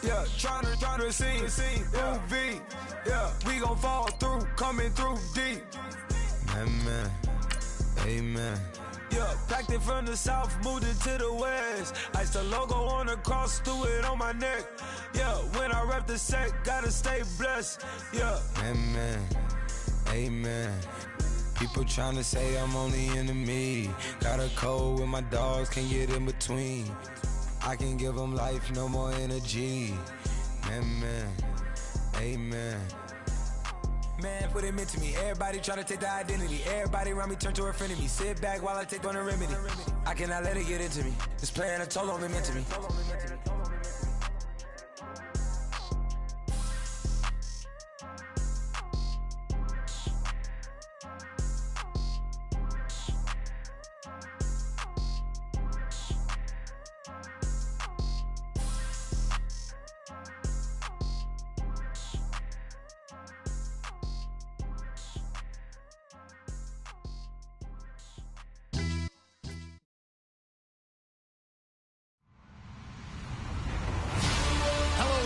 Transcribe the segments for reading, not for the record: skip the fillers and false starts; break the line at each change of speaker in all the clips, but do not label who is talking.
Yeah, tryna see, UV. Yeah, we gon' fall through, coming through deep. Amen, amen. Yeah, packed it from the south, moved it to the west. Iced the logo on the cross, threw it on my neck. Yeah, when I rep the set, gotta stay blessed. Yeah, amen, amen. People tryna say I'm on the enemy. Got a code with my dogs, can't get in between. I can give them life, no more energy. Amen, amen. Man, what it meant to me. Everybody try to take the identity. Everybody around me turn to a friend of me. Sit back while I take on the remedy. I cannot let it get into me. It's playing a toll on me, meant to me.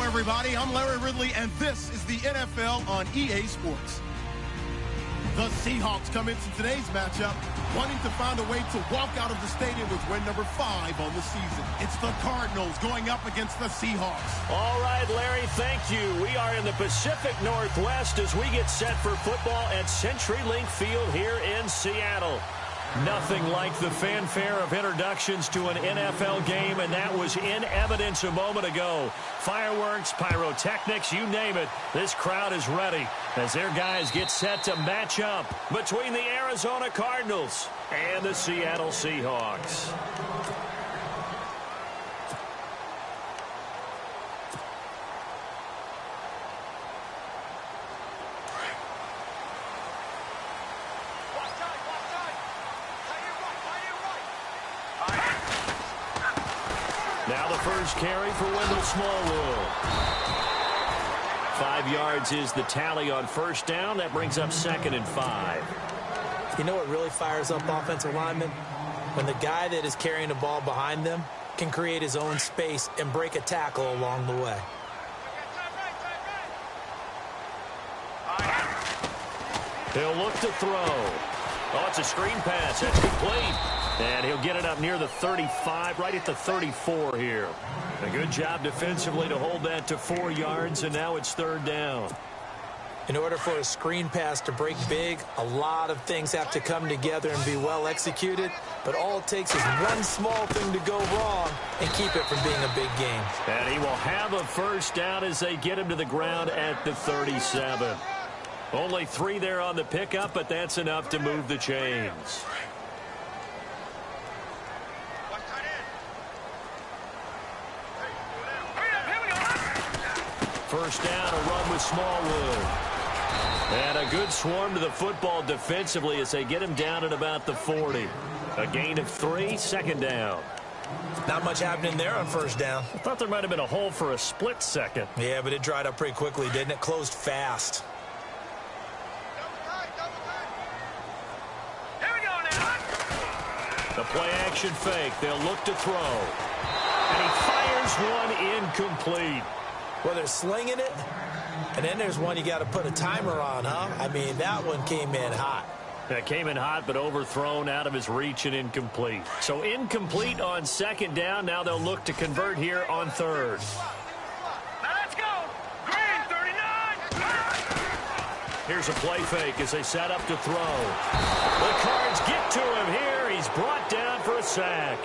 Everybody, I'm Larry Ridley, and this is the NFL on EA Sports. The Seahawks come into today's matchup wanting to find a way to walk out of the stadium with win number 5 on the season. It's the Cardinals going up against the Seahawks.
All right, Larry, thank you. We are in the Pacific Northwest as we get set for football at CenturyLink Field here in Seattle. Nothing like the fanfare of introductions to an NFL game, and that was in evidence a moment ago. Fireworks, pyrotechnics, you name it. This crowd is ready as their guys get set to match up between the Arizona Cardinals and the Seattle Seahawks. Now the first carry for Wendell Smallwood. 5 yards is the tally on first down. That brings up 2nd and 5.
You know what really fires up offensive linemen? When the guy that is carrying the ball behind them can create his own space and break a tackle along the way.
He'll look to throw. Oh, it's a screen pass. That's complete. And he'll get it up near the 35, right at the 34 here. A good job defensively to hold that to 4 yards, and now it's 3rd down.
In order for a screen pass to break big, a lot of things have to come together and be well executed, but all it takes is one small thing to go wrong and keep it from being a big game.
And he will have a first down as they get him to the ground at the 37. Only 3 there on the pickup, but that's enough to move the chains. First down, a run with Smallwood. And a good swarm to the football defensively as they get him down at about the 40. A gain of 3, 2nd down.
Not much happening there on first down.
I thought there might have been a hole for a split second.
Yeah, but it dried up pretty quickly, didn't it? Closed fast.
Here we go now. The play action fake. They'll look to throw. And he fires one incomplete.
Well, they're slinging it, and then there's one you got to put a timer on, huh? I mean, that one came in hot.
That came in hot, but overthrown out of his reach and incomplete. So incomplete on 2nd down. Now they'll look to convert here on 3rd.
Now let's go. Green 39.
Here's a play fake as they set up to throw. The Cards get to him here. He's brought down for a sack.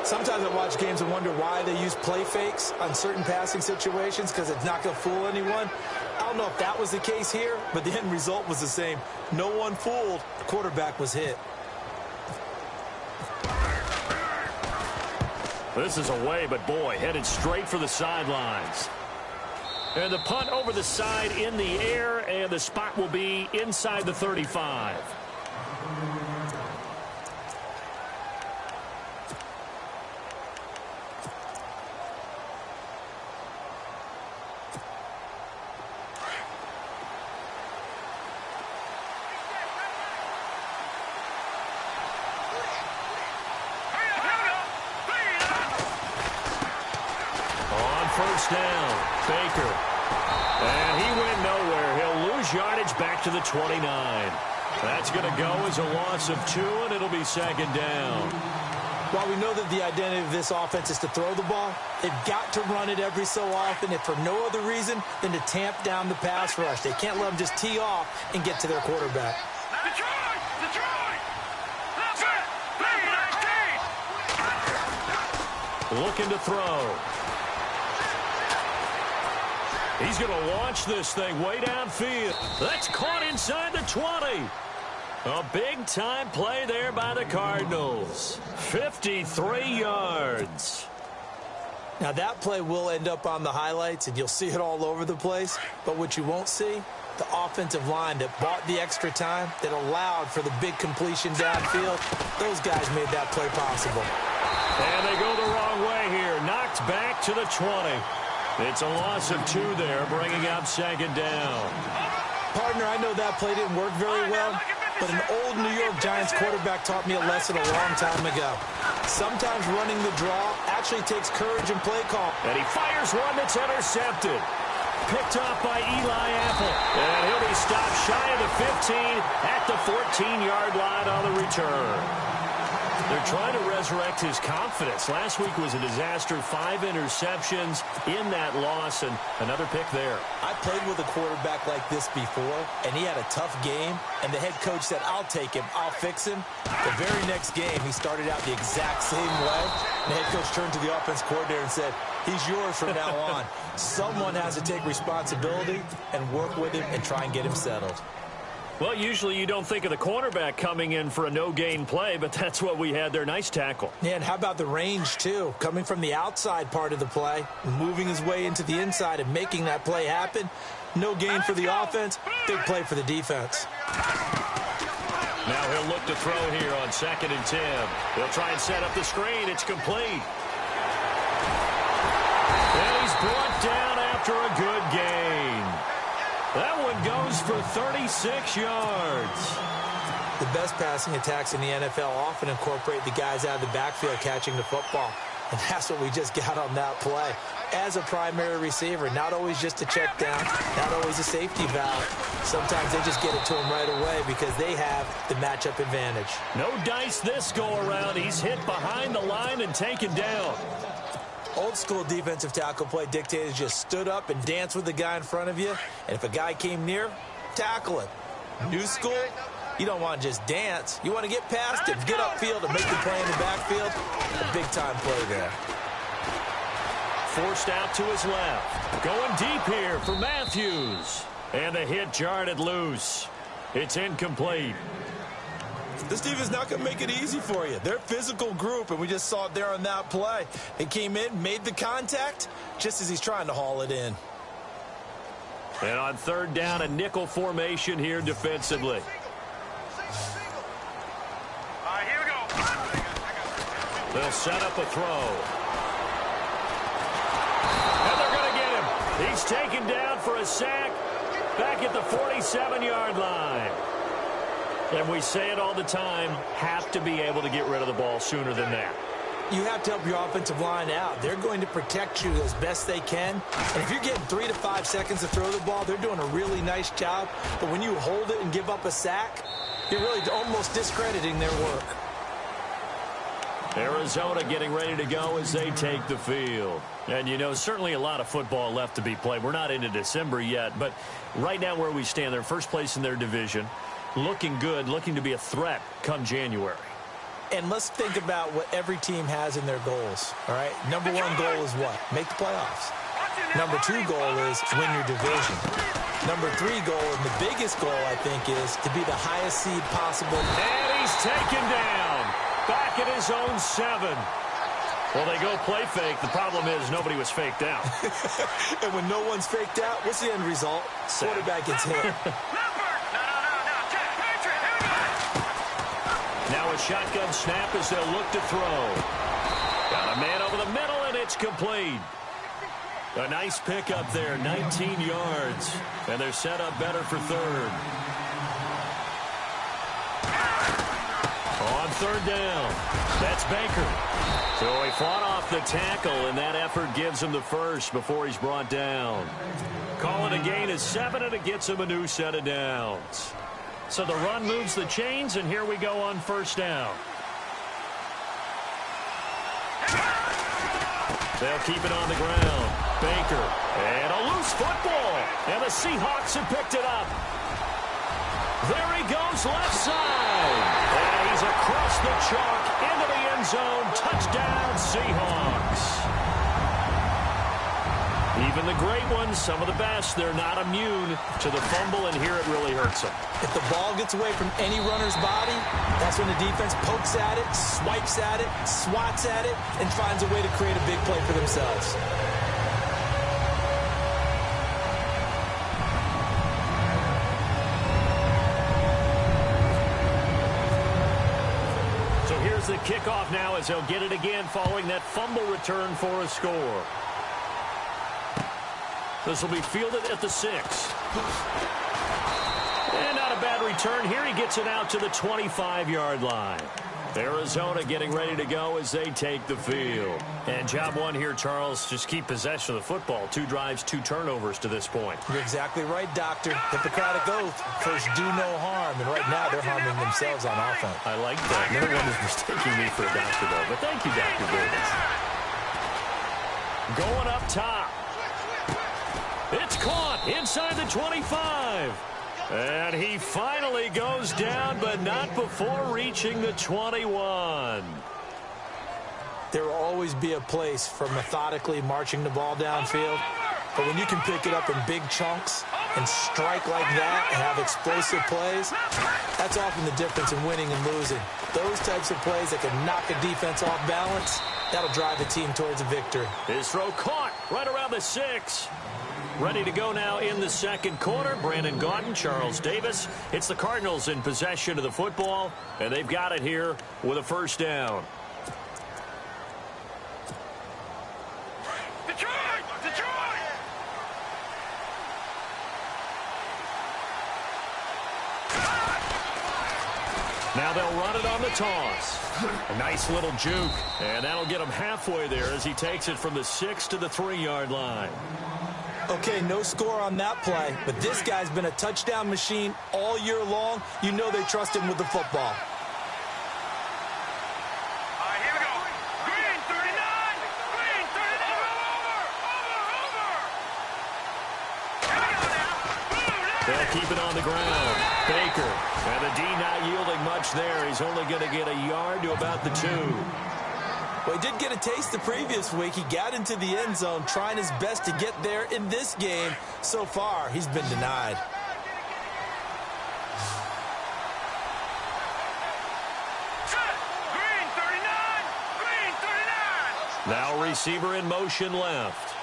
Sometimes I watch games and wonder why they use play fakes on certain passing situations because it's not going to fool anyone. I don't know if that was the case here, but the end result was the same. No one fooled. The quarterback was hit.
This is away, but boy, headed straight for the sidelines. And the punt over the side in the air, and the spot will be inside the 35. first down. Baker. And he went nowhere. He'll lose yardage back to the 29. That's going to go as a loss of 2, and it'll be second down.
While we know that the identity of this offense is to throw the ball, they've got to run it every so often, if for no other reason than to tamp down the pass rush. They can't let them just tee off and get to their quarterback.
Detroit! Detroit!
Looking to throw. He's going to launch this thing way downfield. That's caught inside the 20. A big-time play there by the Cardinals. 53 yards.
Now, that play will end up on the highlights, and you'll see it all over the place. But what you won't see, the offensive line that bought the extra time, that allowed for the big completion downfield, those guys made that play possible.
And they go the wrong way here. Knocked back to the 20. It's a loss of 2 there, bringing up second down.
Partner, I know that play didn't work very well, but an old New York Giants quarterback taught me a lesson a long time ago. Sometimes running the draw actually takes courage and play call.
And he fires one that's intercepted. Picked off by Eli Apple. And he'll be stopped shy of the 15 at the 14-yard line on the return. They're trying to resurrect his confidence. Last week was a disaster. 5 interceptions in that loss, and another pick there.
I played with a quarterback like this before, and he had a tough game, and the head coach said, I'll take him, I'll fix him. The very next game, he started out the exact same way. The head coach turned to the offense coordinator and said, he's yours from now on. Someone has to take responsibility and work with him and try and get him settled.
Well, usually you don't think of the cornerback coming in for a no-gain play, but that's what we had there. Nice tackle.
Yeah, and how about the range, too? Coming from the outside part of the play, moving his way into the inside and making that play happen. No gain for the offense, big play for the defense.
Now he'll look to throw here on 2nd and 10. He'll try and set up the screen. It's complete. And he's brought down after a good gain. That one goes for 36 yards.
The best passing attacks in the NFL often incorporate the guys out of the backfield catching the football. And that's what we just got on that play. As a primary receiver, not always just a check down, not always a safety valve. Sometimes they just get it to him right away because they have the matchup advantage.
No dice this go-around. He's hit behind the line and taken down.
Old school defensive tackle play dictators just stood up and danced with the guy in front of you. And if a guy came near, tackle him. New school, you don't want to just dance. You want to get past him, get upfield and make the play in the backfield. A big-time play there.
Forced out to his left. Going deep here for Matthews. And the hit jarred it loose. It's incomplete.
This defense is not going to make it easy for you. They're a physical group, and we just saw it there on that play. They came in, made the contact, just as he's trying to haul it in.
And on 3rd down, a nickel formation here defensively.
All right, here we go.
They'll set up a throw. And they're going to get him. He's taken down for a sack back at the 47-yard line. And we say it all the time, have to be able to get rid of the ball sooner than that.
You have to help your offensive line out. They're going to protect you as best they can. And if you're getting 3 to 5 seconds to throw the ball, they're doing a really nice job. But when you hold it and give up a sack, you're really almost discrediting their work.
Arizona getting ready to go as they take the field. And, you know, certainly a lot of football left to be played. We're not into December yet, but right now where we stand, they're first place in their division. Looking good, looking to be a threat come January.
And let's think about what every team has in their goals, all right? Number 1 goal is what? Make the playoffs. Number 2 goal is win your division. Number 3 goal, and the biggest goal, I think, is to be the highest seed possible.
And he's taken down. Back at his own 7. Well, they go play fake. The problem is nobody was faked out.
And when no one's faked out, what's the end result? Quarterback gets hit.
Now a shotgun snap as they'll look to throw. Got a man over the middle, and it's complete. A nice pickup there, 19 yards. And they're set up better for 3rd. On third down. That's Baker. So he fought off the tackle, and that effort gives him the first before he's brought down. Call it a gain of 7, and it gets him a new set of downs. So the run moves the chains, and here we go on first down. They'll keep it on the ground. Baker, and a loose football. And the Seahawks have picked it up. There he goes, left side. And he's across the chalk into the end zone. Touchdown, Seahawks. Even the great ones, some of the best, they're not immune to the fumble, and here it really hurts them.
If the ball gets away from any runner's body, that's when the defense pokes at it, swipes at it, swats at it, and finds a way to create a big play for themselves.
So here's the kickoff now as they'll get it again following that fumble return for a score. This will be fielded at the 6. And not a bad return here. He gets it out to the 25-yard line. Arizona getting ready to go as they take the field. And job one here, Charles, just keep possession of the football. 2 drives, 2 turnovers to this point.
You're exactly right, Doctor. Hippocratic oath. First, do no harm. And right now, they're harming themselves on offense.
I like that. No one is mistaking me for a doctor, though. But thank you, Dr. Davis. Going up top. It's caught inside the 25. And he finally goes down, but not before reaching the 21.
There will always be a place for methodically marching the ball downfield. But when you can pick it up in big chunks and strike like that and have explosive plays, that's often the difference in winning and losing. Those types of plays that can knock a defense off balance, that'll drive a team towards a victory.
His throw caught right around the 6. Ready to go now in the second quarter. Brandon Gaudin, Charles Davis. It's the Cardinals in possession of the football, and they've got it here with a first down.
Detroit! Detroit!
Now they'll run it on the toss. A nice little juke, and that'll get him halfway there as he takes it from the 6 to the 3-yard line.
Okay, no score on that play, but this guy's been a touchdown machine all year long. You know they trust him with the football.
All right, here we go. Green, 39. Green, 39. Over. Here we go now.
They'll keep it on the ground. Baker, and the D not yielding much there. He's only going to get a yard to about the 2.
Well, he did get a taste the previous week. He got into the end zone trying his best to get there in this game. So far, he's been denied.
Green, 39. Green, 39.
Now receiver in motion left.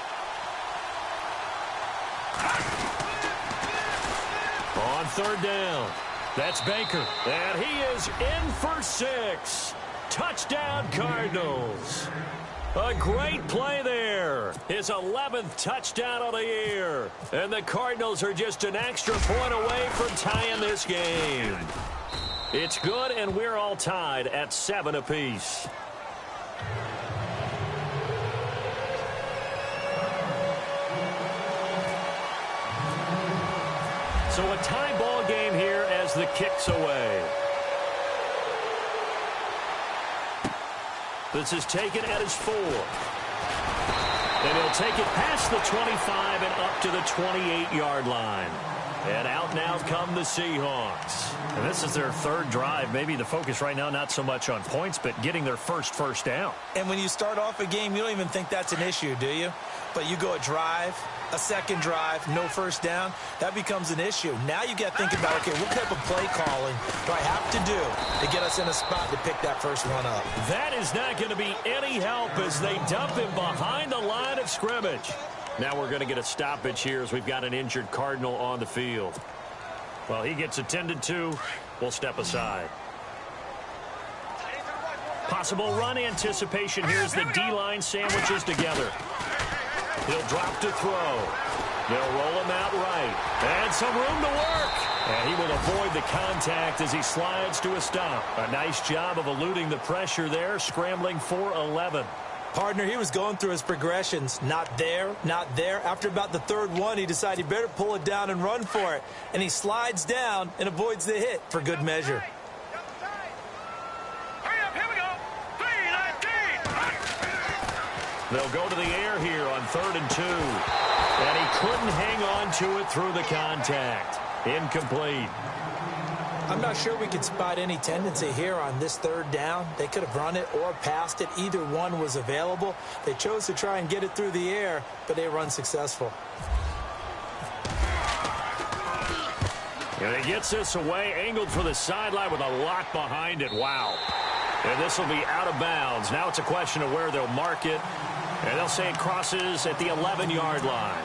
On third down, that's Baker. And he is in for 6. Touchdown, Cardinals. A great play there. His 11th touchdown of the year. And the Cardinals are just an extra point away from tying this game. It's good, and we're all tied at 7 apiece. So a tie ball game here as the kick's away. This is taken at his 4. And he'll take it past the 25 and up to the 28-yard line. And out now come the Seahawks. And this is their third drive. Maybe the focus right now not so much on points, but getting their first down.
And when you start off a game, you don't even think that's an issue, do you? But you go a drive, a second drive, no first down, that becomes an issue. Now you got to think about, okay, what type of play calling do I have to do to get us in a spot to pick that first one up?
That is not going to be any help as they dump him behind the line of scrimmage. Now we're going to get a stoppage here as we've got an injured Cardinal on the field. Well, he gets attended to. We'll step aside. Possible run anticipation here as the D-line sandwiches together. He'll drop to throw. They'll roll him out right. And some room to work. And he will avoid the contact as he slides to a stop. A nice job of eluding the pressure there, scrambling for 11.
Partner, he was going through his progressions. Not there, not there. After about the third one, he decided he better pull it down and run for it. And he slides down and avoids the hit for good measure.
Hurry up, here we go. 3-19.
They'll go to the air here on 3rd and 2. And he couldn't hang on to it through the contact. Incomplete.
I'm not sure we can spot any tendency here on this 3rd down. They could have run it or passed it. Either one was available. They chose to try and get it through the air, but they were unsuccessful.
And he gets this away, angled for the sideline with a lock behind it. Wow. And this will be out of bounds. Now it's a question of where they'll mark it. And they'll say it crosses at the 11-yard line.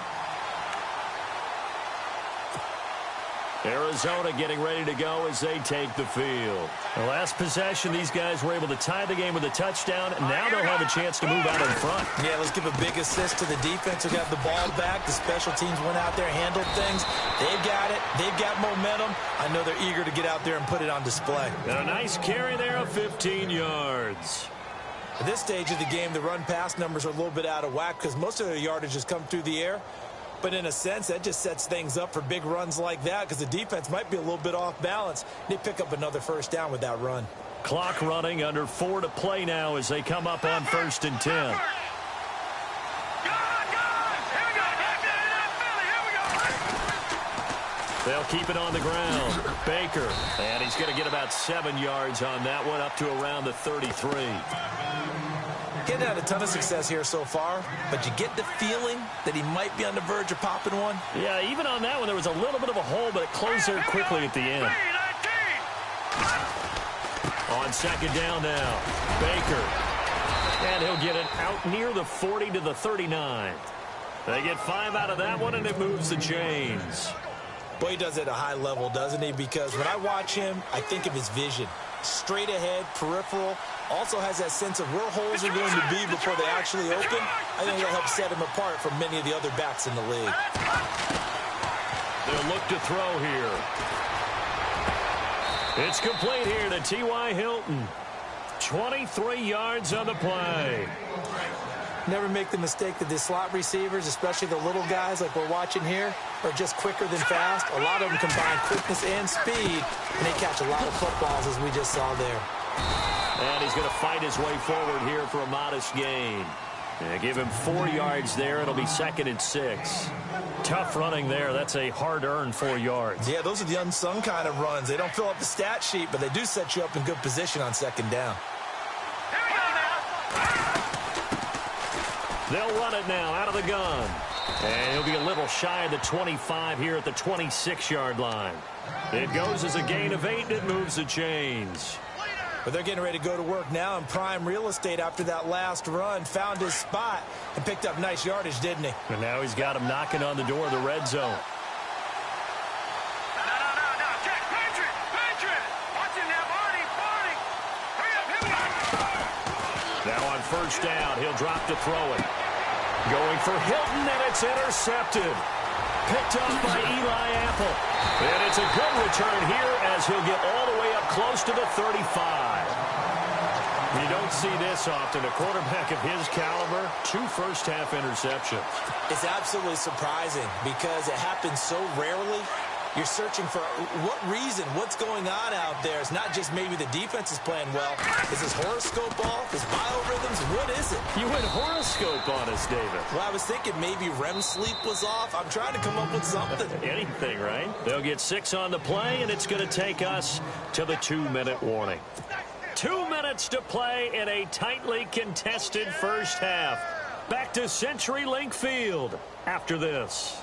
Arizona getting ready to go as they take the field. The last possession, these guys were able to tie the game with a touchdown, and now they'll have a chance to move out in front.
Yeah, let's give a big assist to the defense who got the ball back. The special teams went out there, handled things. They've got it. They've got momentum. I know they're eager to get out there and put it on display.
And a nice carry there of 15 yards.
At this stage of the game, the run-pass numbers are a little bit out of whack because most of their yardage has come through the air. But in a sense, that just sets things up for big runs like that because the defense might be a little bit off balance. They pick up another 1st down with that run.
Clock running, under 4 to play now as they come up on 1st and 10. They'll keep it on the ground. Baker, and he's going to get about 7 yards on that one, up to around the 33.
Getting had a ton of success here so far, but you get the feeling that he might be on the verge of popping one.
Yeah, even on that one, there was a little bit of a hole, but it closed there quickly at the end. On 2nd down now, Baker. And he'll get it out near the 40 to the 39. They get 5 out of that one, and it moves the chains.
Boy, he does it at a high level, doesn't he? Because when I watch him, I think of his vision. Straight ahead, peripheral. Also has that sense of where holes are going to be before they actually open. I think that helps set him apart from many of the other backs in the league.
They'll look to throw here. It's complete here to T.Y. Hilton. 23 yards on the play.
Never make the mistake that the slot receivers, especially the little guys like we're watching here, are just quicker than fast. A lot of them combine quickness and speed, and they catch a lot of footballs, as we just saw there.
And he's going to fight his way forward here for a modest gain. And give him 4 yards there. It'll be 2nd and 6. Tough running there. That's a hard-earned 4 yards.
Yeah, those are the unsung kind of runs. They don't fill up the stat sheet, but they do set you up in good position on 2nd down.
They'll run it now out of the gun. And he'll be a little shy of the 25 here at the 26-yard line. It goes as a gain of 8, and it moves the chains.
But they're getting ready to go to work now in prime real estate after that last run. Found his spot and picked up nice yardage, didn't he?
And now he's got him knocking on the door of the red zone.
No. Check. Patriot. Watch him now, Barney. Hurry up, here we go.
Now on 1st down, he'll drop to throw it. Going for Hilton, and it's intercepted. Picked up by Eli Apple. And it's a good return here as he'll get all the way up close to the 35. You don't see this often. A quarterback of his caliber, 2 first-half interceptions.
It's absolutely surprising because it happens so rarely. You're searching for what reason, what's going on out there. It's not just maybe the defense is playing well. Is his horoscope off? His biorhythms? What is it?
You went horoscope on us, David.
Well, I was thinking maybe REM sleep was off. I'm trying to come up with something.
Anything, right? They'll get 6 on the play, and it's going to take us to the 2-minute warning. 2 minutes to play in a tightly contested first half. Back to CenturyLink Field after this.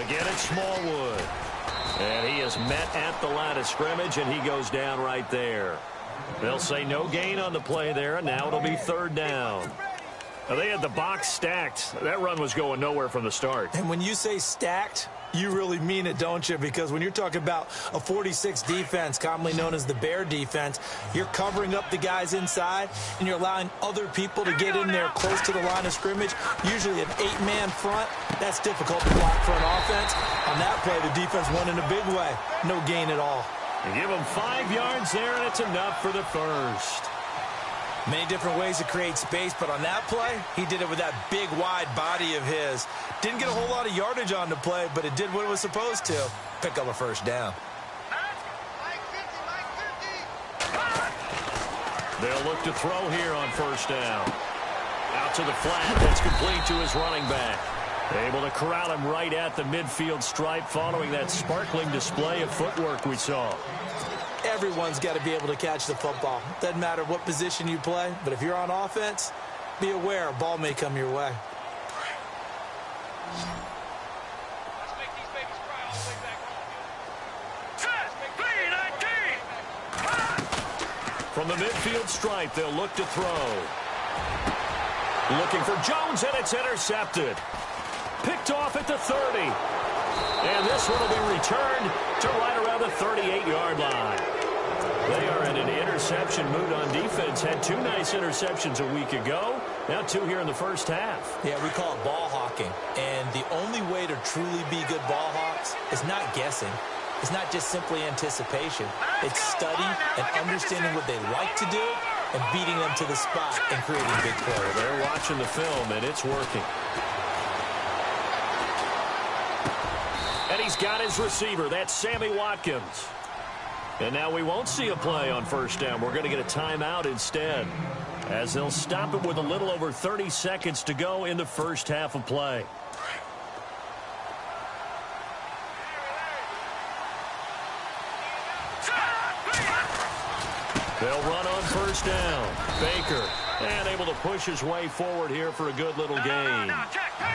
Again, it's Smallwood. And he is met at the line of scrimmage, and he goes down right there. They'll say no gain on the play there, and now it'll be 3rd down. Now, they had the box stacked. That run was going nowhere from the start.
And when you say stacked, You really mean it, don't you? Because when you're talking about a 46 defense, commonly known as the bear defense, you're covering up the guys inside, and you're allowing other people to get in there close to the line of scrimmage, usually an 8-man front. That's difficult to block for an offense. On that play, the defense won in a big way. No gain at all.
You give him 5 yards there, and it's enough for the first.
Many different ways to create space, but on that play, he did it with that big, wide body of his. Didn't get a whole lot of yardage on the play, but it did what it was supposed to. Pick up a first down.
They'll look to throw here on first down. Out to the flat. That's complete to his running back. Able to corral him right at the midfield stripe following that sparkling display of footwork we saw.
Everyone's got to be able to catch the football. Doesn't matter what position you play, but if you're on offense, be aware a ball may come your way.
Let's make these babies cry all the way back home.
From the midfield stripe, they'll look to throw. Looking for Jones, and it's intercepted. Picked off at the 30. And this one will be returned to right around the 38-yard line. They are in an interception mood on defense. Had 2 nice interceptions a week ago. Now 2 here in the first half.
Yeah, we call it ball hawking. And the only way to truly be good ball hawks is not guessing. It's not just simply anticipation. It's study and understanding what they like to do and beating them to the spot and creating big plays.
They're watching the film, and it's working. And he's got his receiver. That's Sammy Watkins. And now we won't see a play on first down. We're going to get a timeout instead, as they'll stop it with a little over 30 seconds to go in the first half of play. They'll run on first down. Baker, and able to push his way forward here for a good little gain.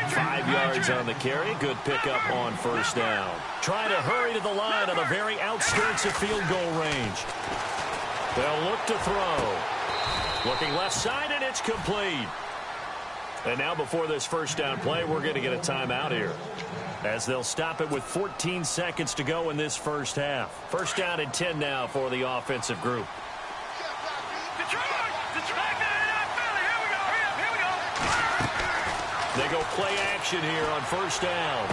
5 yards on the carry. Good pickup on first down. Trying to hurry to the line on the very outskirts of field goal range. They'll look to throw. Looking left side, and it's complete. And now before this first down play, we're going to get a timeout here, as they'll stop it with 14 seconds to go in this first half. First down and 10 now for the offensive group. They go play action here on first down.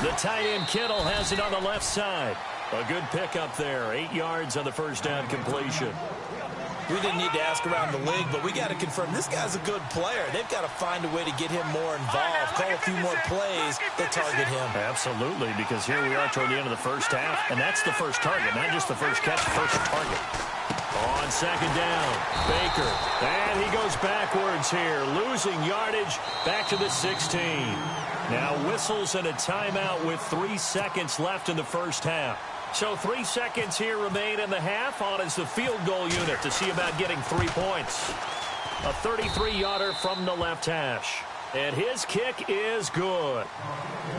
The tight end Kittle has it on the left side. A good pickup there. 8 yards on the first down completion.
We didn't need to ask around the league, but we got to confirm this guy's a good player. They've got to find a way to get him more involved, call a few more plays that target him.
Absolutely, because here we are toward the end of the first half, and that's the first target, not just the first catch, first target. On second down, Baker, and he goes backwards here, losing yardage back to the 16. Now whistles and a timeout with 3 seconds left in the first half. So 3 seconds here remain in the half. On is the field goal unit to see about getting 3 points. A 33-yarder from the left hash. And his kick is good.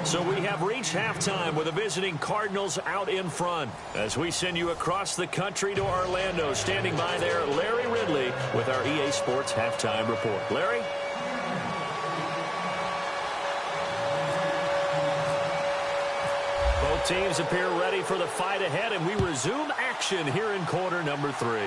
So we have reached halftime with the visiting Cardinals out in front. As we send you across the country to Orlando, standing by there, Larry Ridley with our EA Sports Halftime Report. Larry? Both teams appear ready for the fight ahead, and we resume action here in quarter number 3.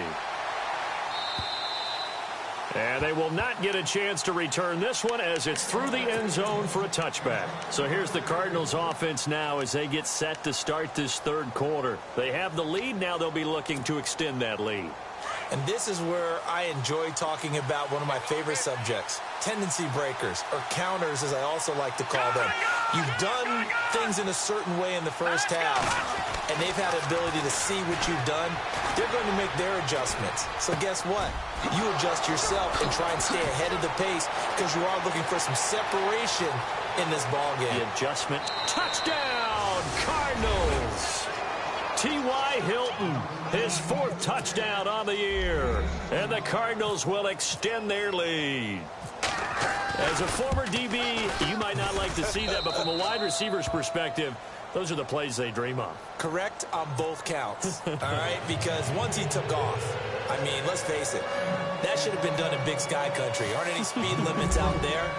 And they will not get a chance to return this one, as it's through the end zone for a touchback. So here's the Cardinals offense now as they get set to start this third quarter. They have the lead. Now they'll be looking to extend that lead.
And this is where I enjoy talking about one of my favorite subjects, tendency breakers, or counters as I also like to call them. You've done things in a certain way in the first half, and they've had the ability to see what you've done. They're going to make their adjustments. So guess what? You adjust yourself and try and stay ahead of the pace, because you are looking for some separation in this ballgame.
The adjustment. Touchdown, Cardinals! T.Y. Hilton, his 4th touchdown on the year. And the Cardinals will extend their lead. As a former DB, you might not like to see that, but from a wide receiver's perspective, those are the plays they dream of.
Correct on both counts, all right? Because once he took off, I mean, let's face it, that should have been done in Big Sky Country. Aren't any speed limits out there?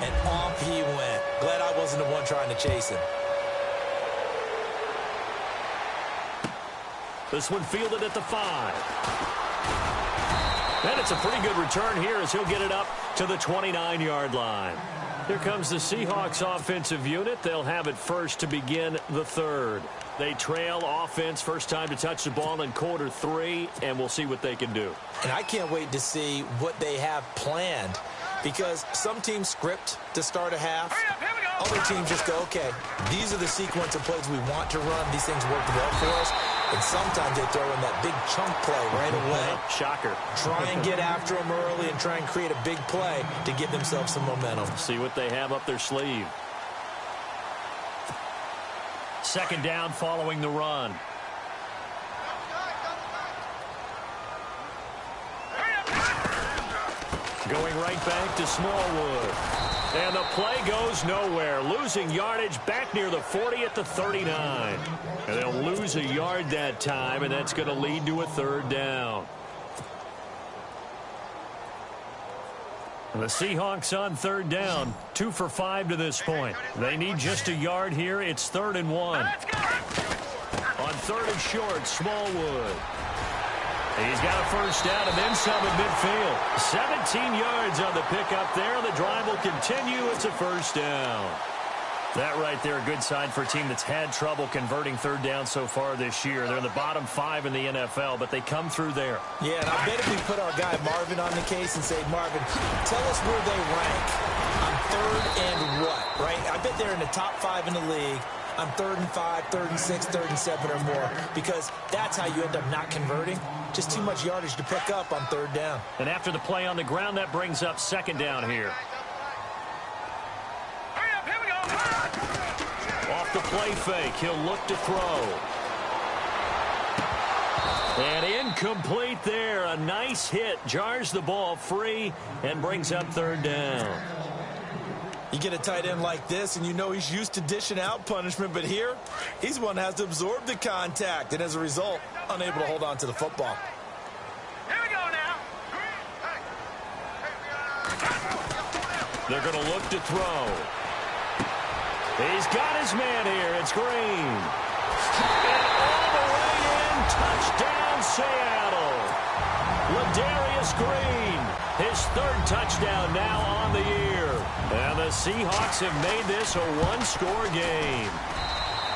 And off he went. Glad I wasn't the one trying to chase him.
This one fielded at the 5. And it's a pretty good return here as he'll get it up to the 29-yard line. Here comes the Seahawks offensive unit. They'll have it first to begin the third. They trail offense first time to touch the ball in quarter 3, and we'll see what they can do.
And I can't wait to see what they have planned, because some teams script to start a half. Other teams just go, okay, these are the sequence of plays we want to run. These things work well for us. And sometimes they throw in that big chunk play right away.
Shocker.
Try and get after them early and try and create a big play to give themselves some momentum.
See what they have up their sleeve. Second down following the run. Going right back to Smallwood. And the play goes nowhere. Losing yardage back near the 40 at the 39. And they'll lose a yard that time, and that's going to lead to a third down. And the Seahawks on third down. 2 for 5 to this point. They need just a yard here. It's 3rd and 1. On 3rd and short, Smallwood. He's got a first down and then some at midfield. 17 yards on the pickup there. The drive will continue. It's a first down. That right there, a good sign for a team that's had trouble converting third down so far this year. They're in the bottom 5 in the NFL, but they come through there.
Yeah, and I bet if we put our guy Marvin on the case and say, Marvin, tell us where they rank on 3rd and what, right? I bet they're in the top 5 in the league on 3rd and 5, 3rd and 6, 3rd and 7 or more, because that's how you end up not converting. Just too much yardage to pick up on 3rd down.
And after the play on the ground, that brings up 2nd down here. Off the play fake, he'll look to throw. And incomplete there. A nice hit. Jars the ball free and brings up 3rd down.
You get a tight end like this, and you know he's used to dishing out punishment, but here, he's the one that has to absorb the contact, and as a result, unable to hold on to the football.
Here we go now.
They're going to look to throw. He's got his man here. It's Green. And all the way in. Touchdown, Seattle. Ladarius Green. His 3rd touchdown now on the year. And the Seahawks have made this a one-score game.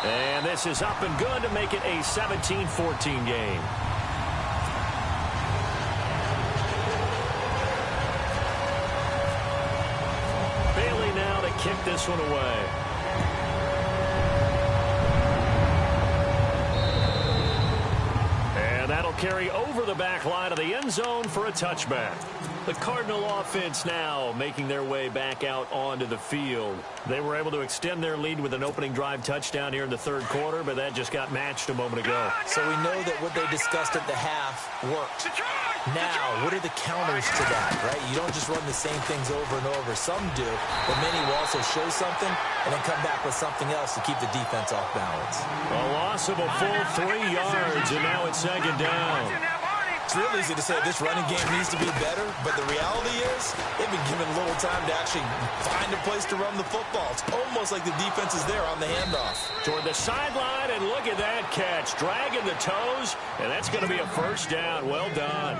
And this is up and good to make it a 17-14 game. Bailey now to kick this one away. And that'll carry over the back line of the end zone for a touchback. The Cardinal offense now making their way back out onto the field. They were able to extend their lead with an opening drive touchdown here in the 3rd quarter, but that just got matched a moment ago.
So we know that what they discussed at the half worked. Now, what are the counters to that, right? You don't just run the same things over and over. Some do, but many will also show something and then come back with something else to keep the defense off balance.
A loss of a full 3 yards, and now it's 2nd down.
It's real easy to say this running game needs to be better, but the reality is they've been given little time to actually find a place to run the football. It's almost like the defense is there on the handoff.
Toward the sideline, and look at that catch. Dragging the toes, and that's going to be a first down. Well done.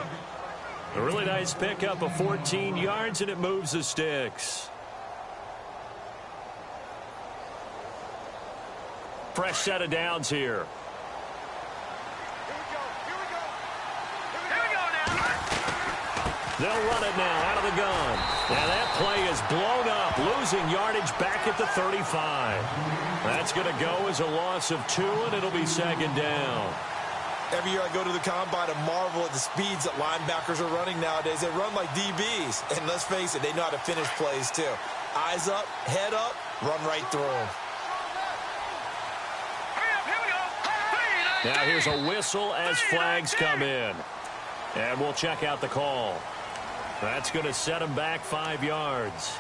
A really nice pickup of 14 yards, and it moves the sticks. Fresh set of downs here. They'll run it now out of the gun. And that play is blown up, losing yardage back at the 35. That's going to go as a loss of 2, and it'll be 2nd down.
Every year I go to the combine and marvel at the speeds that linebackers are running nowadays. They run like DBs. And let's face it, they know how to finish plays too. Eyes up, head up, run right through them.
Now here's a whistle as flags come in. And we'll check out the call. That's going to set him back 5 yards.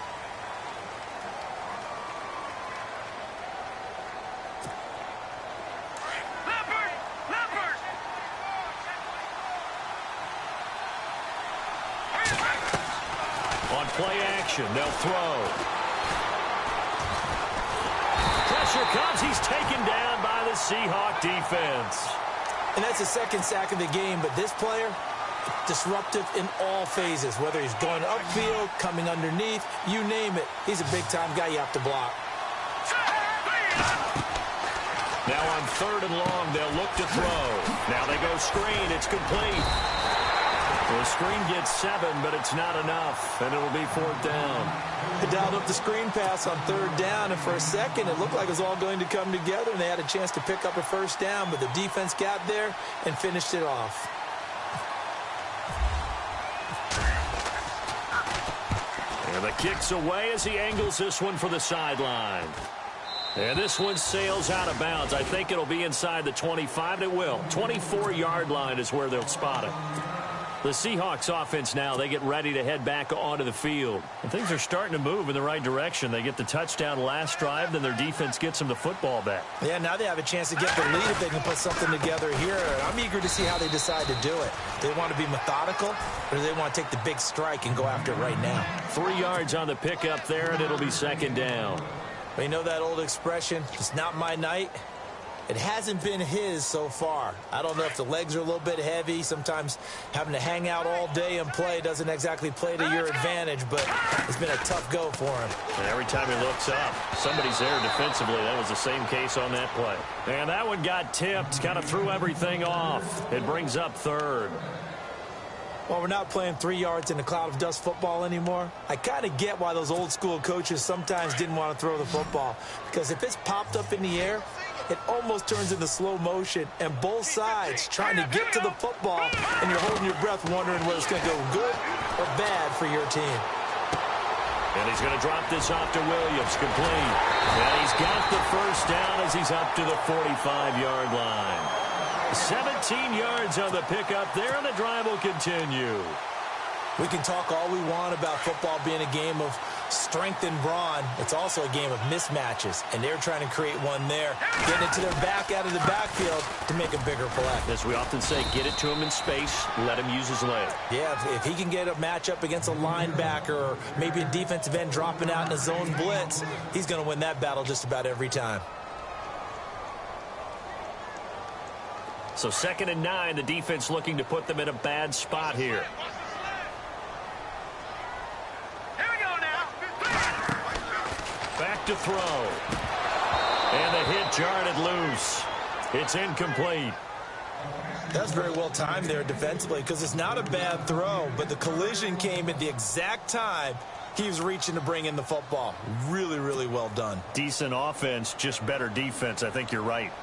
On play action, they'll throw. Pressure comes. He's taken down by the Seahawk defense.
And that's the second sack of the game, but this player, disruptive in all phases, whether he's going upfield, coming underneath, you name it. He's a big-time guy you have to block.
Now on 3rd and long, they'll look to throw. Now they go screen. It's complete. The screen gets 7, but it's not enough, and it'll be 4th down.
They dialed up the screen pass on 3rd down, and for a second, it looked like it was all going to come together, and they had a chance to pick up a 1st down, but the defense got there and finished it off.
And the kick's away as he angles this one for the sideline. And this one sails out of bounds. I think it'll be inside the 25. It will. 24-yard line is where they'll spot it. The Seahawks offense now, they get ready to head back onto the field. And things are starting to move in the right direction. They get the touchdown last drive, then their defense gets them the football back.
Yeah, now they have a chance to get the lead if they can put something together here. I'm eager to see how they decide to do it. Do they want to be methodical, or do they want to take the big strike and go after it right now?
3 yards on the pickup there, and it'll be 2nd down.
Well, you know that old expression, it's not my night? It hasn't been his so far. I don't know if the legs are a little bit heavy. Sometimes having to hang out all day and play doesn't exactly play to your advantage, but it's been a tough go for him.
And every time he looks up, somebody's there defensively. That was the same case on that play. And that one got tipped, kind of threw everything off. It brings up 3rd.
Well, we're not playing 3 yards in a cloud of dust football anymore. I kind of get why those old school coaches sometimes didn't want to throw the football, because if it's popped up in the air, it almost turns into slow motion, and both sides trying to get to the football, and you're holding your breath wondering whether it's going to go good or bad for your team.
And he's going to drop this off to Williams, complete. And he's got the 1st down as he's up to the 45-yard line. 17 yards on the pickup there, and the drive will continue.
We can talk all we want about football being a game of strength and brawn. It's also a game of mismatches, and they're trying to create one there, getting it to their back out of the backfield to make a bigger play.
As we often say, get it to him in space, let him use his leg.
Yeah, if he can get a matchup against a linebacker or maybe a defensive end dropping out in a zone blitz, he's going to win that battle just about every time.
So 2nd and 9, the defense looking to put them in a bad spot here. Back to throw. And the hit jarred loose. It's incomplete.
That's very well timed there defensively, because it's not a bad throw, but the collision came at the exact time he was reaching to bring in the football. Really, really well done.
Decent offense, just better defense. I think you're right.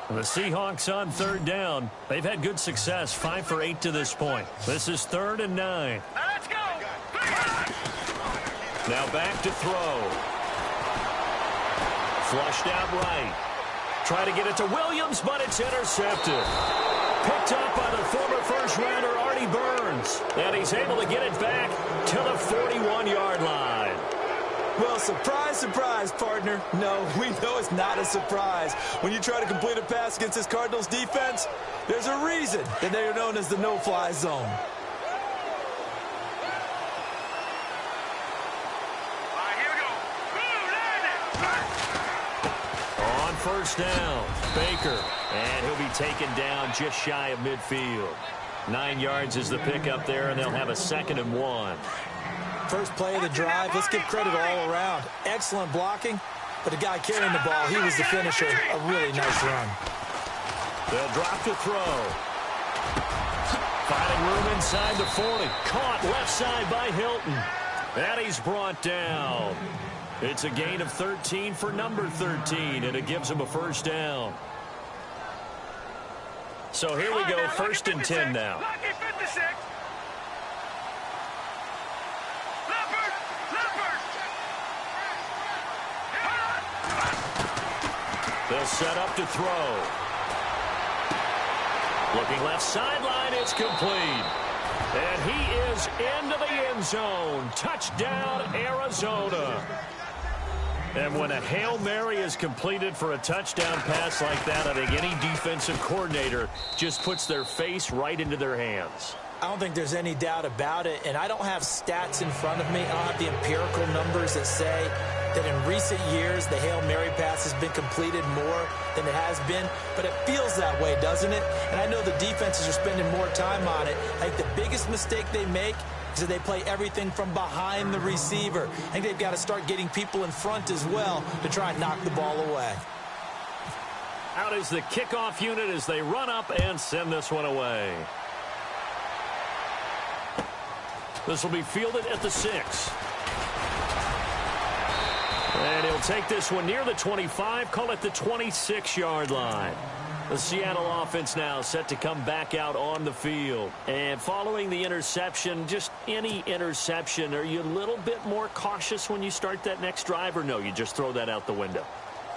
The Seahawks on 3rd down. They've had good success, 5 for 8 to this point. This is 3rd and 9.
Let's go.
Now back to throw. Flushed out right. Try to get it to Williams, but it's intercepted. Picked up by the former first-rounder Artie Burns. And he's able to get it back to the 41-yard line.
Well, surprise, surprise, partner. No, we know it's not a surprise. When you try to complete a pass against this Cardinals defense, there's a reason that they are known as the no-fly zone.
All right, here we go.
On 1st down, Baker. And he'll be taken down just shy of midfield. 9 yards is the pickup there, and they'll have a 2nd and 1.
First play of the drive, let's give credit all around. Excellent blocking, but the guy carrying the ball, he was the finisher. A really nice run.
They'll drop to throw. Finding room inside the 40. Caught left side by Hilton. And he's brought down. It's a gain of 13 for number 13, and it gives him a 1st down. So here we go, 1st and 10 now.
Lucky 56.
They'll set up to throw. Looking left sideline, it's complete. And he is into the end zone. Touchdown, Arizona. And when a Hail Mary is completed for a touchdown pass like that, I think any defensive coordinator just puts their face right into their hands.
I don't think there's any doubt about it, and I don't have stats in front of me. I don't have the empirical numbers that say that in recent years the Hail Mary pass has been completed more than it has been, but it feels that way, doesn't it? And I know the defenses are spending more time on it. I think the biggest mistake they make is that they play everything from behind the receiver. I think they've got to start getting people in front as well to try and knock the ball away.
Out is the kickoff unit as they run up and send this one away. This will be fielded at the 6. And he'll take this one near the 25, call it the 26-yard line. The Seattle offense now set to come back out on the field. And following the interception, just any interception, are you a little bit more cautious when you start that next drive, or no, you just throw that out the window?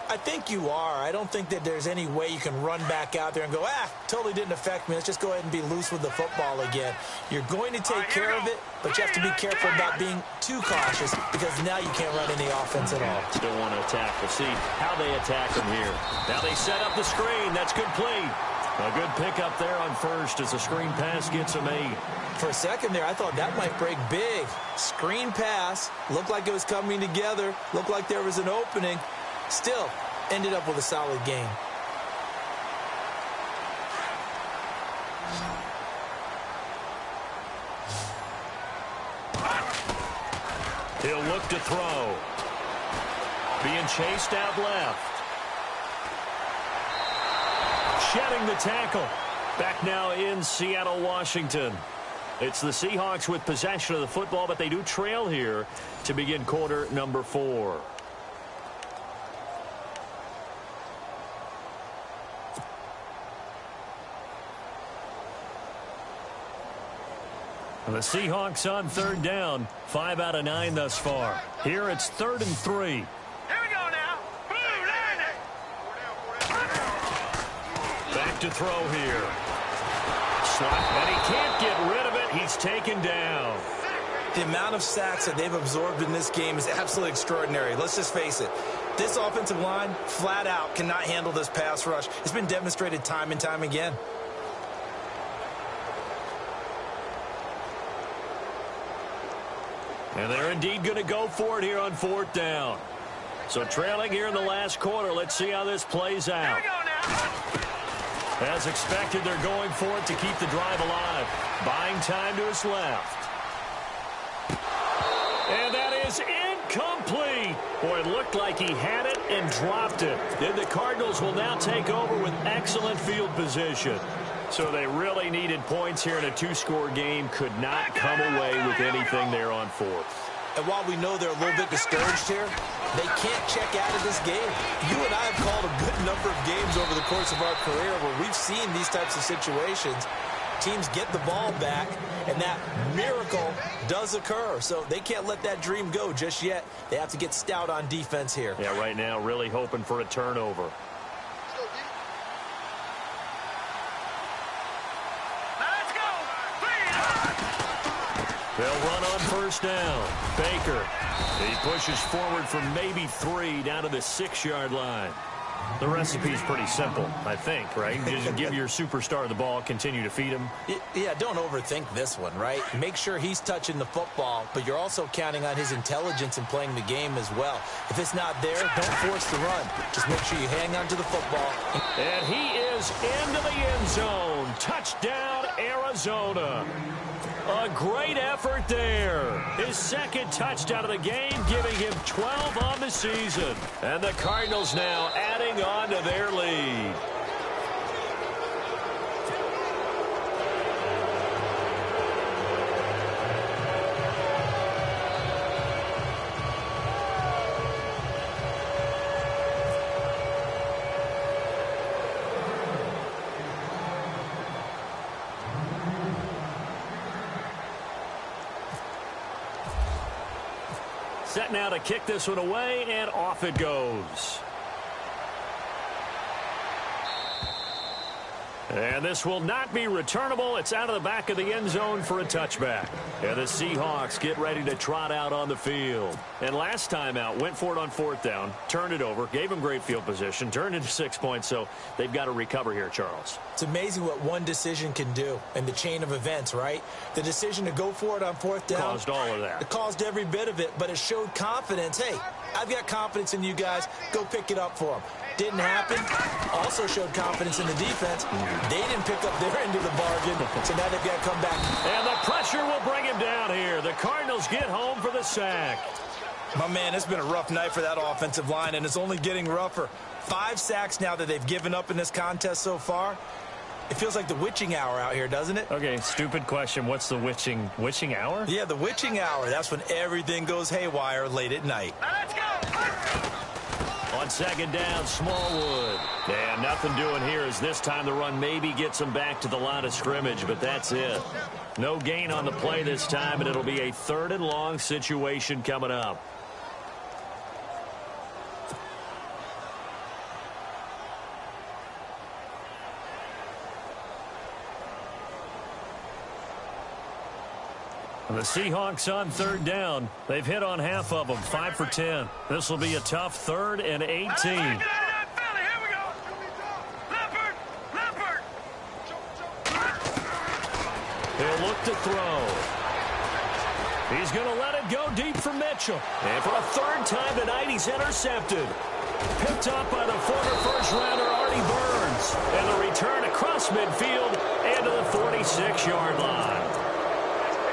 I think you are. I don't think that there's any way you can run back out there and go, totally didn't affect me. Let's just go ahead and be loose with the football again. You're going to take care of it, but you have to be careful about being too cautious because now you can't run any offense at all.
Still want to attack. We'll see how they attack them here. Now they set up the screen. That's complete. A good pickup there on first as the screen pass gets a 8.
For a second there, I thought that might break big. Screen pass. Looked like it was coming together. Looked like there was an opening. Still ended up with a solid game.
He'll look to throw. Being chased out left. Shedding the tackle. Back now in Seattle, Washington. It's the Seahawks with possession of the football, but they do trail here to begin quarter number 4. The Seahawks on third down. 5 out of 9 thus far. Here it's 3rd and 3.
Here we go now. Blue line.
Back to throw here. And he can't get rid of it. He's taken down.
The amount of sacks that they've absorbed in this game is absolutely extraordinary. Let's just face it. This offensive line, flat out, cannot handle this pass rush. It's been demonstrated time and time again.
And they're indeed going to go for it here on 4th down. So trailing here in the last quarter. Let's see how this plays out.
Here we go now.
As expected, they're going for it to keep the drive alive. Buying time to his left. And that is incomplete. Boy, it looked like he had it and dropped it. Then the Cardinals will now take over with excellent field position. So they really needed points here in a 2-score game. Could not come away with anything there on 4th.
And while we know they're a little bit discouraged here, they can't check out of this game. You and I have called a good number of games over the course of our career where we've seen these types of situations. Teams get the ball back, and that miracle does occur. So they can't let that dream go just yet. They have to get stout on defense here.
Yeah, right now really hoping for a turnover. They'll run on 1st down. Baker. He pushes forward for maybe 3 down to the 6-yard line. The recipe's pretty simple, I think, right? Just give your superstar the ball, continue to feed him.
Yeah, don't overthink this one, right? Make sure he's touching the football, but you're also counting on his intelligence in playing the game as well. If it's not there, don't force the run. Just make sure you hang on to the football.
And he is into the end zone. Touchdown, Arizona. A great effort there. His 2nd touchdown of the game, giving him 12 on the season. And the Cardinals now adding on to their lead. Set now to kick this one away, and off it goes. And this will not be returnable. It's out of the back of the end zone for a touchback. And the Seahawks get ready to trot out on the field. And last time out, went for it on 4th down, turned it over, gave them great field position, turned into 6 points, so they've got to recover here, Charles.
It's amazing what one decision can do in the chain of events, right? The decision to go for it on 4th down.
Caused all of that.
It caused every bit of it, but it showed confidence. Hey, I've got confidence in you guys. Go pick it up for them. Didn't happen. Also showed confidence in the defense. They didn't pick up their end of the bargain, so now they've got to come back.
And the pressure will bring him down here. The Cardinals get home for the sack.
My man, it's been a rough night for that offensive line, and it's only getting rougher. 5 sacks now that they've given up in this contest so far. It feels like the witching hour out here, doesn't it?
Okay, stupid question. What's the witching hour?
Yeah, the witching hour. That's when everything goes haywire late at night.
Let's go.
On 2nd down, Smallwood. And nothing doing here as this time the run maybe gets them back to the line of scrimmage, but that's it. No gain on the play this time, and it'll be a 3rd and long situation coming up. The Seahawks on 3rd down. They've hit on half of them, 5 for 10. This will be a tough 3rd and 18.
Here we go. Leopard.
He'll look to throw. He's going to let it go deep for Mitchell. And for a 3rd time tonight, he's intercepted. Picked up by the former first-rounder Artie Burns. And the return across midfield and to the 46-yard line.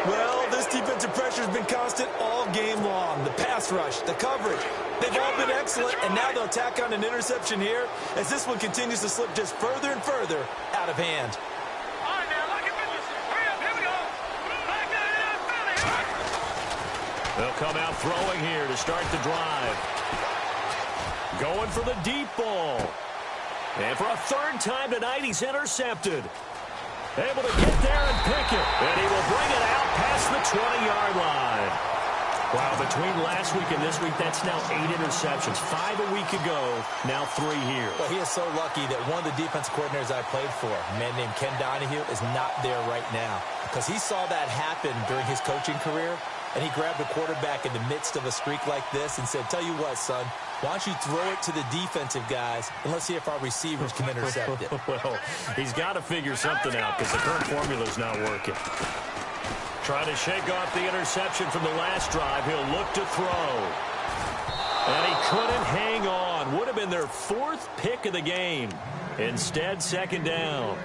Well, this defensive pressure has been constant all game long. The pass rush, the coverage, they've all been excellent, and now they'll tack on an interception here as this one continues to slip just further and further out of hand.
All right, now, lock your business. Hurry up, here we go. Back down, Philly.
They'll come out throwing here to start the drive. Going for the deep ball. And for a 3rd time tonight, he's intercepted. Able to get there and pick it. And he will bring it out past the 20-yard line. Wow, between last week and this week, that's now 8 interceptions. 5 a week ago, now 3 here.
Well, he is so lucky that one of the defense coordinators I played for, a man named Ken Donahue, is not there right now. Because he saw that happen during his coaching career, and he grabbed a quarterback in the midst of a streak like this and said, tell you what, son, why don't you throw it to the defensive guys, and let's see if our receivers can intercept it.
Well, he's got to figure something out because the current formula's not working. Trying to shake off the interception from the last drive. He'll look to throw. And he couldn't hang on. Would have been their 4th pick of the game. Instead, 2nd down.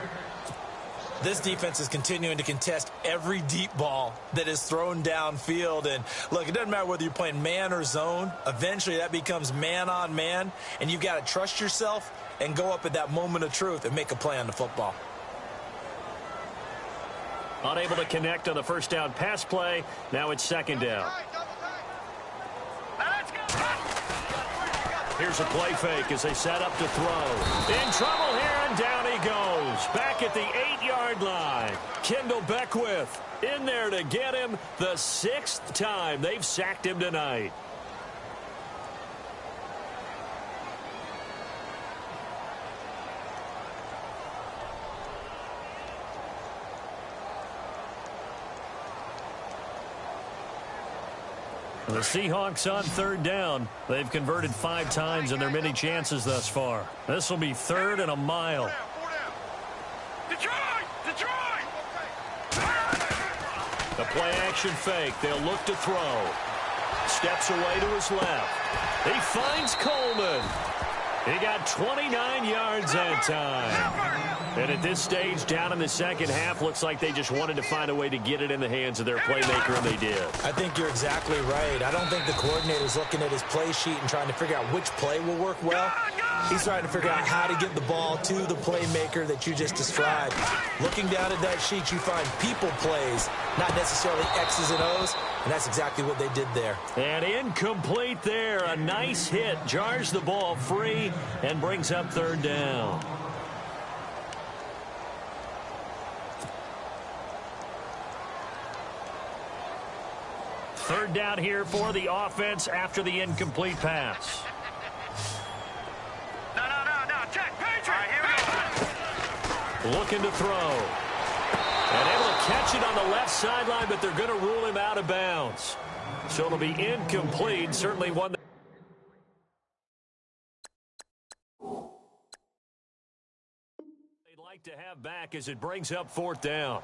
This defense is continuing to contest every deep ball that is thrown downfield. And, look, it doesn't matter whether you're playing man or zone. Eventually, that becomes man on man. And you've got to trust yourself and go up at that moment of truth and make a play on the football.
Unable to connect on the 1st down pass play. Now it's 2nd down. Here's a play fake as they set up to throw. In trouble here, and down he goes. Back at the 8-yard line. Kendall Beckwith in there to get him the 6th time they've sacked him tonight. The Seahawks on 3rd down. They've converted 5 times in their many chances thus far. This will be 3rd and a mile.
Detroit!
The play action fake. They'll look to throw. Steps away to his left. He finds Coleman. He got 29 yards that time. And at this stage, down in the 2nd half, looks like they just wanted to find a way to get it in the hands of their playmaker, and they did.
I think you're exactly right. I don't think the coordinator's looking at his play sheet and trying to figure out which play will work well. He's trying to figure out how to get the ball to the playmaker that you just described. Looking down at that sheet, you find people plays, not necessarily X's and O's, and that's exactly what they did there.
And incomplete there. A nice hit. Jars the ball free and brings up 3rd down. Third down here for the offense after the incomplete pass.
No. Check. Patriot. Here we go.
looking to throw. And able to catch it on the left sideline, but they're going to rule him out of bounds. So it'll be incomplete. Certainly one that they'd like to have back as it brings up 4th down.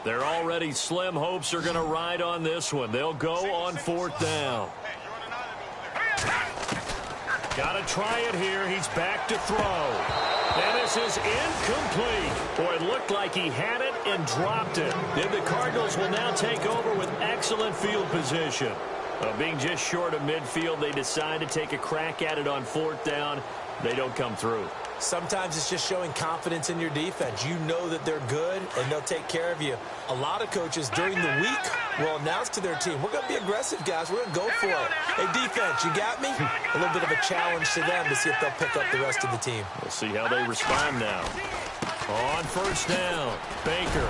They're already slim hopes are going to ride on this one. They'll go on 4th down. Got to try it here. He's back to throw. And this is incomplete. Boy, it looked like he had it and dropped it. Then the Cardinals will now take over with excellent field position. Being just short of midfield, they decide to take a crack at it on 4th down. They don't come through.
Sometimes it's just showing confidence in your defense. You know that they're good, and they'll take care of you. A lot of coaches during the week will announce to their team, we're going to be aggressive, guys. We're going to go for it. Hey, defense, you got me? A little bit of a challenge to them to see if they'll pick up the rest of the team.
We'll see how they respond now. On 1st down, Baker.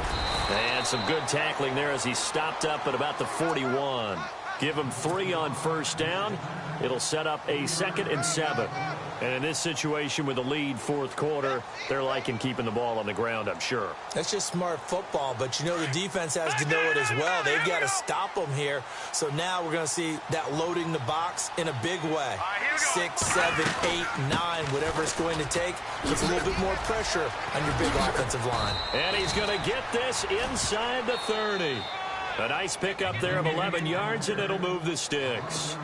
And some good tackling there as he stopped up at about the 41. Give him 3 on 1st down. It'll set up a 2nd and 7. And in this situation with the lead 4th quarter, they're liking keeping the ball on the ground, I'm sure.
That's just smart football, but you know the defense has to know it as well. They've got to stop them here. So now we're going to see that loading the box in a big way. 6, 7, 8, 9, whatever it's going to take. Puts a little bit more pressure on your big offensive line.
And he's going to get this inside the 30. A nice pickup there of 11 yards, and it'll move the sticks.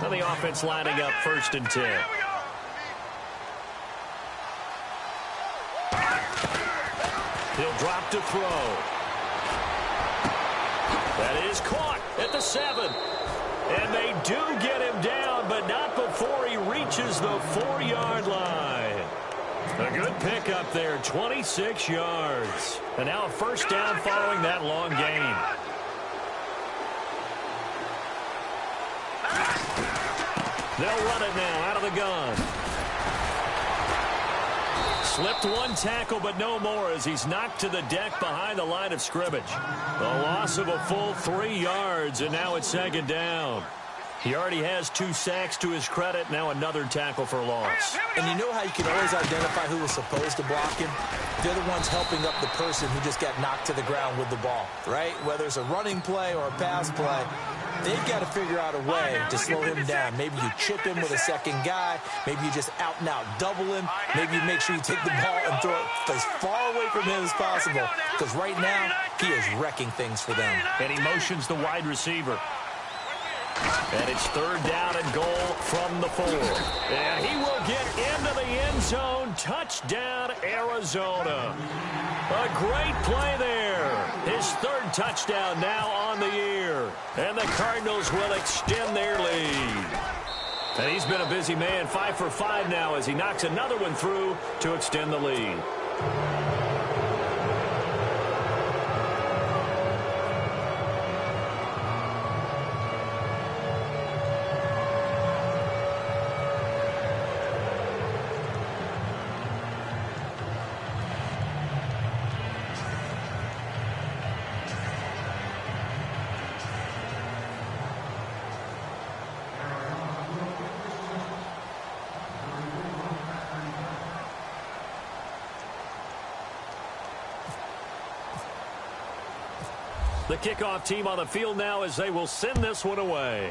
Now the offense lining up 1st and 10. He'll drop to throw. That is caught at the 7. And they do get him down, but not before he reaches the 4-yard line. A good pickup there, 26 yards. And now a 1st down following that long gain. They'll run it now out of the gun. Slipped one tackle, but no more as he's knocked to the deck behind the line of scrimmage. The loss of a full 3 yards, and now it's 2nd down. He already has 2 sacks to his credit. Now another tackle for loss.
And you know how you can always identify who was supposed to block him? They're the ones helping up the person who just got knocked to the ground with the ball, right? Whether it's a running play or a pass play, they've got to figure out a way to slow him down. Maybe you chip him with a 2nd guy. Maybe you just out-and-out double him. Maybe you make sure you take the ball and throw it as far away from him as possible. Because right now, he is wrecking things for them.
And he motions the wide receiver. And it's 3rd down and goal from the 4. And he will get into the end zone. Touchdown, Arizona. A great play there. His 3rd touchdown now on the year. And the Cardinals will extend their lead. And he's been a busy man, 5 for 5 now as he knocks another one through to extend the lead. The kickoff team on the field now as they will send this one away.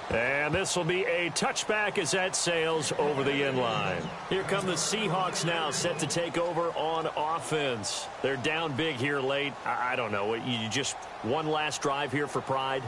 And this will be a touchback as that sails over the end line. Here come the Seahawks now set to take over on offense. They're down big here late. I don't know. You just one last drive here for pride?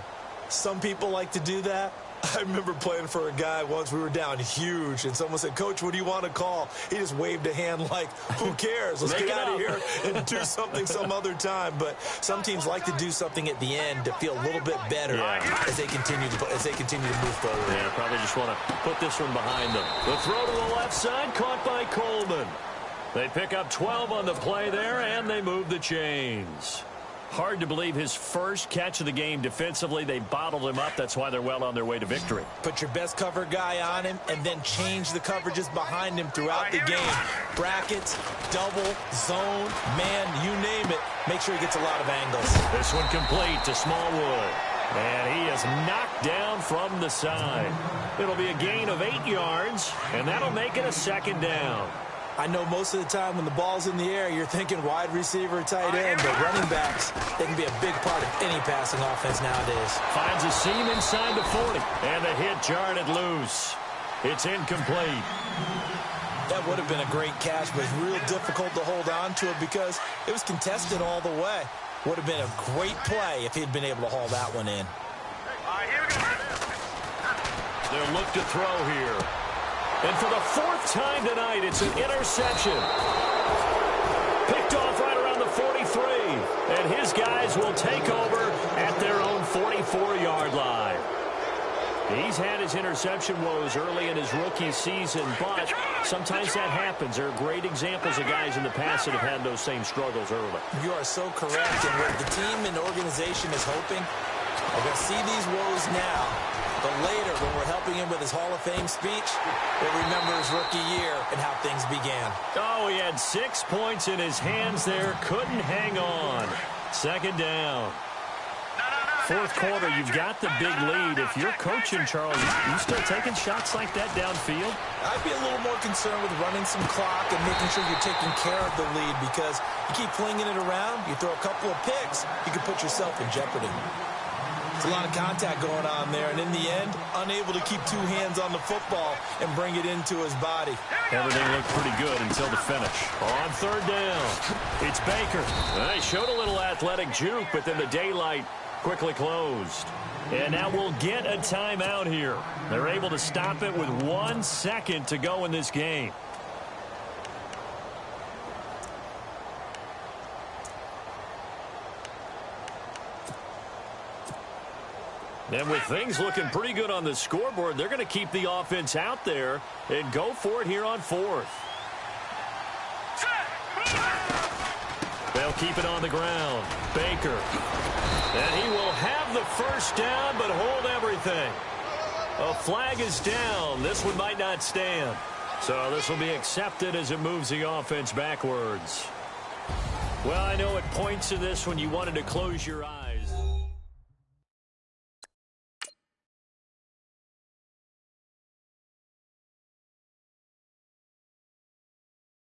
Some people like to do that. I remember playing for a guy once. We were down huge, and someone said, Coach, what do you want to call? He just waved a hand like, who cares? Let's get out of here and do something some other time. But some teams like to do something at the end to feel a little bit better as they continue to move forward.
Yeah, probably just want to put this one behind them. The throw to the left side, caught by Coleman. They pick up 12 on the play there, and they move the chains. Hard to believe his first catch of the game defensively. They bottled him up. That's why they're well on their way to victory.
Put your best cover guy on him and then change the coverages behind him throughout the game. Brackets, double, zone, man, you name it. Make sure he gets a lot of angles.
This one complete to Smallwood. And he is knocked down from the side. It'll be a gain of 8 yards, and that'll make it a second down.
I know most of the time when the ball's in the air, you're thinking wide receiver, tight end, but running backs, they can be a big part of any passing offense nowadays.
Finds a seam inside the 40, and the hit jarred it loose. It's incomplete.
That would have been a great catch, but it's real difficult to hold on to it because it was contested all the way. Would have been a great play if he'd been able to haul that one in.
They'll look to throw here. And for the 4th time tonight, it's an interception. Picked off right around the 43. And his guys will take over at their own 44-yard line. He's had his interception woes early in his rookie season, but sometimes that happens. There are great examples of guys in the past that have had those same struggles early. You are so correct. And what the team and organization is hoping, we're going to see these woes now. But later, when we're helping him with his Hall of Fame speech, we'll remember his rookie year and how things began. Oh, he had 6 points in his hands there. Couldn't hang on. Second down. 4th quarter, you've got the big lead. If you're coaching, Charles, you still taking shots like that downfield? I'd be a little more concerned with running some clock and making sure you're taking care of the lead because you keep flinging it around, you throw a couple of picks, you can put yourself in jeopardy. There's a lot of contact going on there, and in the end, unable to keep 2 hands on the football and bring it into his body. Everything looked pretty good until the finish. On 3rd down, it's Baker. They showed a little athletic juke, but then the daylight quickly closed. And now we'll get a timeout here. They're able to stop it with 1 second to go in this game. And with things looking pretty good on the scoreboard, they're going to keep the offense out there and go for it here on 4th. They'll keep it on the ground. Baker. And he will have the first down, but hold everything. A flag is down. This one might not stand. So this will be accepted as it moves the offense backwards. Well, I know at points in this when you wanted to close your eyes.